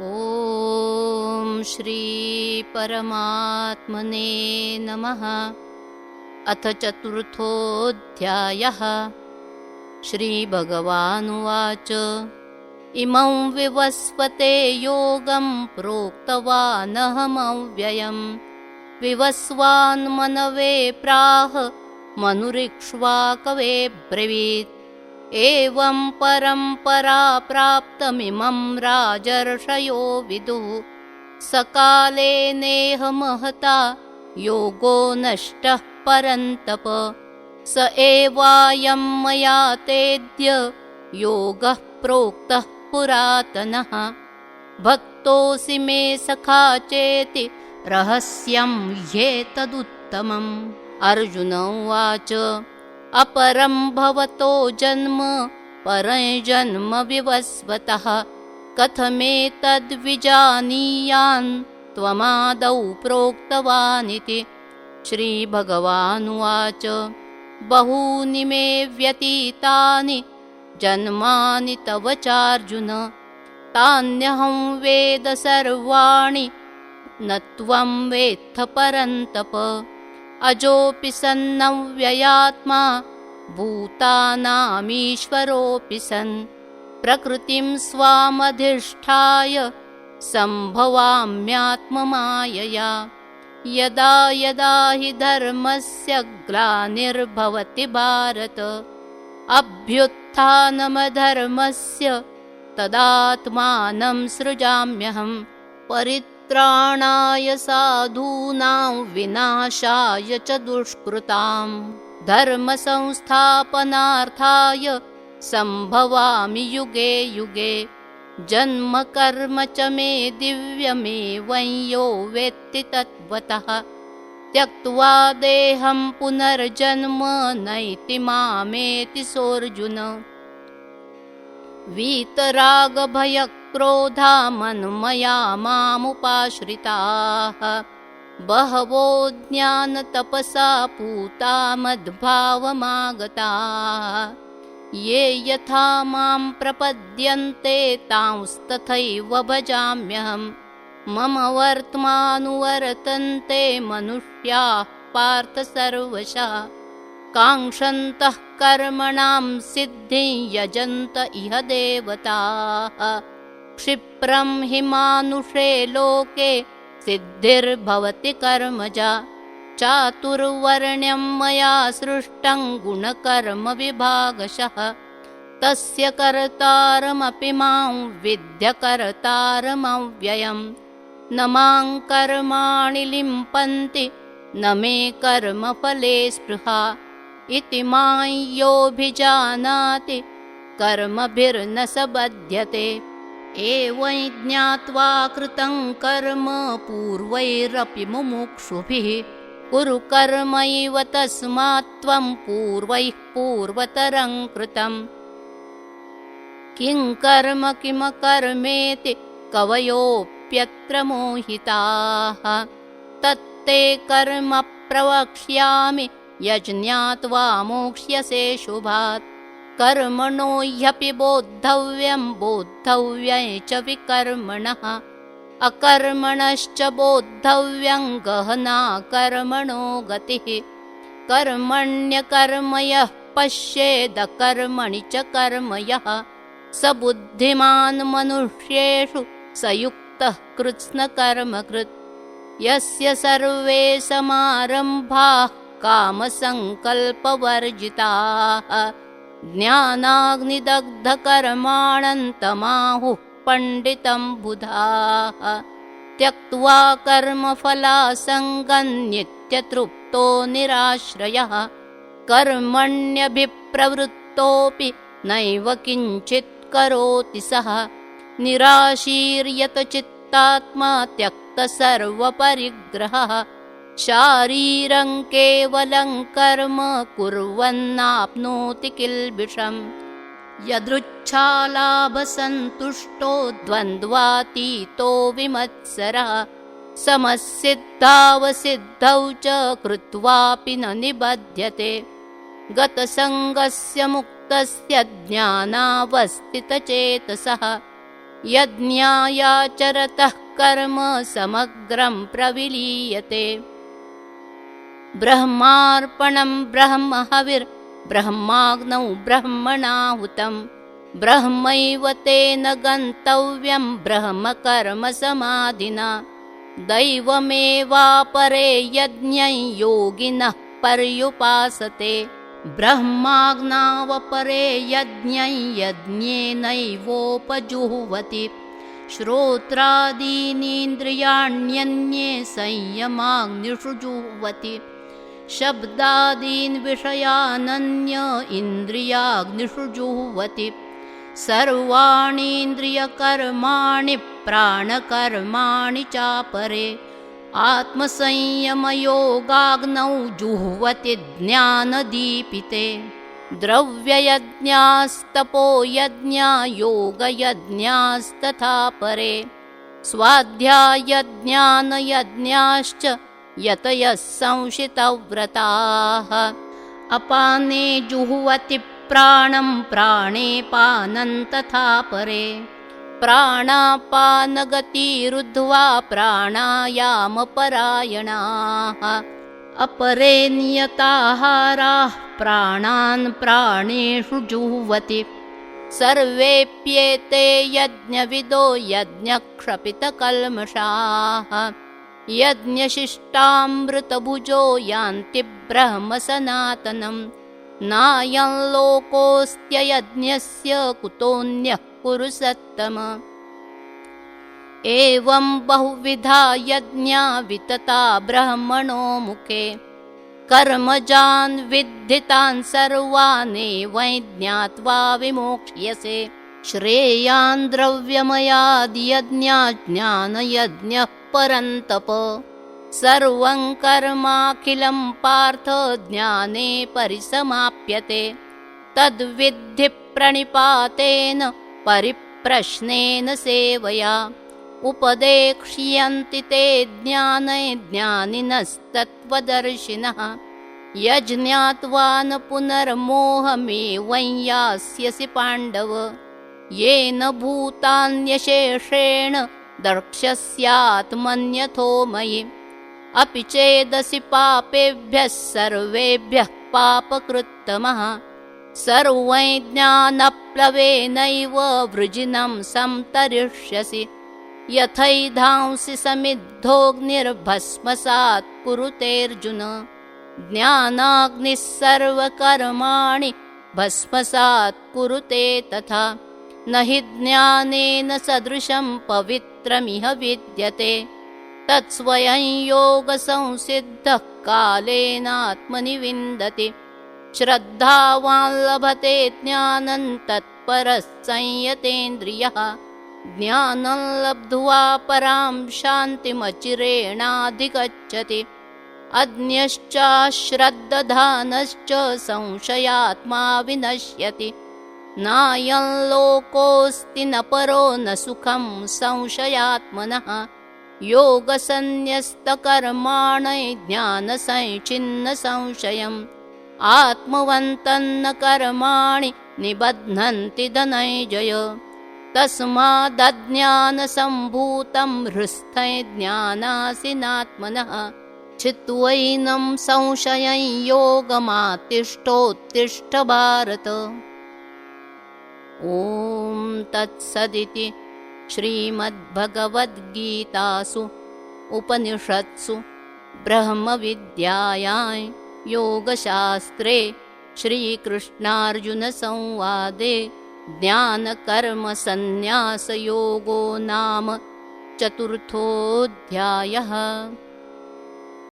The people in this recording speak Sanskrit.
ॐ श्री परमात्मने नमः। अथ चतुर्थोऽध्यायः। श्रीभगवानुवाच इमं विवस्वते योगं प्रोक्तवानहमव्ययम्। विवस्वान् मनवे प्राह मनुरिक्ष्वाकवे ब्रवीत्। एवं परम्परा प्राप्तमिमं राजर्षयो विदुः। सकाले नेह महता योगो नष्टः परन्तप। स एवायं मया तेद्य योगः प्रोक्तः पुरातनः। भक्तोऽसि मे सखा चेति रहस्यं ह्येतदुत्तमम्। अर्जुन उवाच अपरं भवतो जन्म परं जन्म विवस्वतः। कथमेतद्विजानीयान् त्वमादौ प्रोक्तवानिति। श्रीभगवानुवाच बहूनि मे व्यतीतानि जन्मानि तव चार्जुन। तान्यहं वेद सर्वाणि न त्वं वेत्थ परन्तप। अजोऽपि सन्नव्ययात्मा भूतानामीश्वरोऽपि सन्। प्रकृतिं स्वामधिष्ठाय सम्भवाम्यात्ममायया। यदा यदा हि धर्मस्य ग्लानिर्भवति भारत। अभ्युत्थानमधर्मस्य तदात्मानं सृजाम्यहम्। परित्राणाय साधूनां विनाशाय च दुष्कृतां। धर्मसंस्थापनार्थाय सम्भवामि युगे युगे। जन्म कर्म च मे दिव्यमेवं यो वेत्ति तत्त्वतः। त्यक्त्वा देहं पुनर्जन्म नैति मामेति सोऽर्जुन। वीतरागभयक्रोधा मन्मया मामुपाश्रिताः। बहवो ज्ञानतपसा पूता मद्भावमागताः। ये यथा मां प्रपद्यन्ते तांस्तथैव भजाम्यहम्। मम वर्त्मानुवर्तन्ते मनुष्याः पार्थ सर्वशः। काङ्क्षन्तः कर्मणां सिद्धिं यजन्त इह देवताः। क्षिप्रं हि मानुषे लोके सिद्धिर्भवति कर्मजा। चातुर्वर्ण्यं मया सृष्टं गुणकर्मविभागशः। तस्य कर्तारमपि मां विद्य कर्तारमव्ययम्। न मां कर्माणि लिम्पन्ति न मे कर्मफले स्पृहा। इति मां योऽभिजानाति कर्मभिर्न स बध्यते। एवं ज्ञात्वा कृतं कर्म पूर्वैरपि मुमुक्षुभिः। कुरु कर्मैव तस्मात् त्वं पूर्वैः पूर्वतरं कृतम्। किं कर्म किमकर्मेति कवयोऽप्यत्र मोहिताः। तत्ते कर्म प्रवक्ष्यामि यज्ञात्वा मोक्ष्यसे शुभात्। कर्मणो ह्यपि बोद्धव्यं बोद्धव्यं च विकर्मणः। अकर्मणश्च बोद्धव्यं गहना कर्मणो गतिः। कर्मण्यकर्म यः पश्येदकर्मणि च कर्म यः। स बुद्धिमान् मनुष्येषु स युक्तः कृत्स्नकर्मकृत्। यस्य सर्वे समारम्भाः कामसङ्कल्पवर्जिताः। ज्ञानाग्निदग्धकर्माणन्तमाहुः पण्डितं बुधाः। त्यक्त्वा कर्मफलासङ्गं नित्यतृप्तो निराश्रयः। कर्मण्यभिप्रवृत्तोऽपि नैव किञ्चित् करोति सः। निराशीर्यतचित्तात्मा त्यक्तसर्वपरिग्रहः। शारीरं केवलं कर्म कुर्वन्नाप्नोति किल्बिषम्। यदृच्छालाभसन्तुष्टो द्वन्द्वातीतो विमत्सरः। समसिद्धावसिद्धौ च कृत्वापि न निबध्यते। गतसङ्गस्य मुक्तस्य ज्ञानावस्थितचेतसः यज्ञायाचरतः कर्म समग्रं प्रविलीयते। ब्रह्मार्पणं ब्रह्महविर्ब्रह्माग्नौ ब्रह्मणाहुतं ब्रह्मैव तेन गन्तव्यं ब्रह्मकर्मसमाधिना। दैवमेवापरे यज्ञं योगिनः पर्युपासते ब्रह्माग्नावपरे यज्ञं यज्ञेनैवोपजुह्वति। श्रोत्रादीनीन्द्रियाण्यन्ये संयमाग्निषु जुह्वति। शब्दादीन् विषयानन्य इन्द्रियाग्निषु जुह्वति। सर्वाणीन्द्रियकर्माणि प्राणकर्माणि चापरे आत्मसंयमयोगाग्नौ जुह्वति ज्ञानदीपिते। द्रव्ययज्ञास्तपोयज्ञा योगयज्ञास्तथा परे स्वाध्यायज्ञानयज्ञाश्च यतयः संशितव्रताः। अपाने जुह्वति प्राणं प्राणे पानं तथा परे प्राणापानगतिरुद्ध्वा प्राणायामपरायणाः। अपरे नियताहाराः प्राणान् प्राणेषु जुह्वति। सर्वेऽप्येते यज्ञविदो यज्ञक्षपितकल्मषाः यज्ञशिष्टामृतभुजो यान्ति ब्रह्म सनातनम्। नायं लोकोऽस्त्ययज्ञस्य कुतोऽन्यः कुरु सत्तम। एवं बहुविधा यज्ञा वितता ब्रह्मणो मुखे कर्मजान् विद्धितान् सर्वानेवं ज्ञात्वा विमोक्ष्यसे। श्रेयान् द्रव्यमयाद्यज्ञात् ज्ञानयज्ञः परन्तप। सर्वं कर्माखिलं पार्थ ज्ञाने परिसमाप्यते। तद्विद्धि प्रणिपातेन परिप्रश्नेन सेवया। उपदेक्ष्यन्ति ते ज्ञाने ज्ञानिनस्तत्त्वदर्शिनः। यज्ञात्वा न पुनर्मोहमेवं यास्यसि पाण्डव। येन भूतान्यशेषेण द्रक्ष्यस्यात्मन्यथो मयि। अपि चेदसि पापेभ्यः सर्वेभ्यः पापकृत्तमः। सर्वं ज्ञानप्लवेनैव वृजिनं संतरिष्यसि। यथैधांसि समिद्धोऽग्निर्भस्मसात् कुरुतेऽर्जुन। ज्ञानाग्निः सर्वकर्माणि भस्मसात् कुरुते तथा। न हि ज्ञानेन सदृशं पवित्रमिह विद्यते। तत्स्वयं योगसंसिद्धः कालेनात्मनि विन्दति। श्रद्धावान् लभते ज्ञानं तत्परः संयतेन्द्रियः। ज्ञानं लब्ध्वा परां शान्तिमचिरेणाधिगच्छति। अज्ञश्चाश्रद्दधानश्च संशयात्मा विनश्यति। नायं लोकोऽस्ति न परो न सुखं संशयात्मनः। योगसन्न्यस्तकर्माणि ज्ञानसंच्छिन्नसंशयम्। आत्मवन्तन्न कर्माणि निबध्नन्ति धनञ्जय। तस्मादज्ञानसम्भूतं हृस्थं ज्ञानासिनात्मनः। चित्वैनं संशयं योगमातिष्ठोत्तिष्ठ भारत। ॐ तत्सदिति श्रीमद्भगवद्गीतासु उपनिषत्सु ब्रह्मविद्यायां योगशास्त्रे श्रीकृष्णार्जुनसंवादे ज्ञानकर्मसन्न्यासयोगो नाम चतुर्थोऽध्यायः।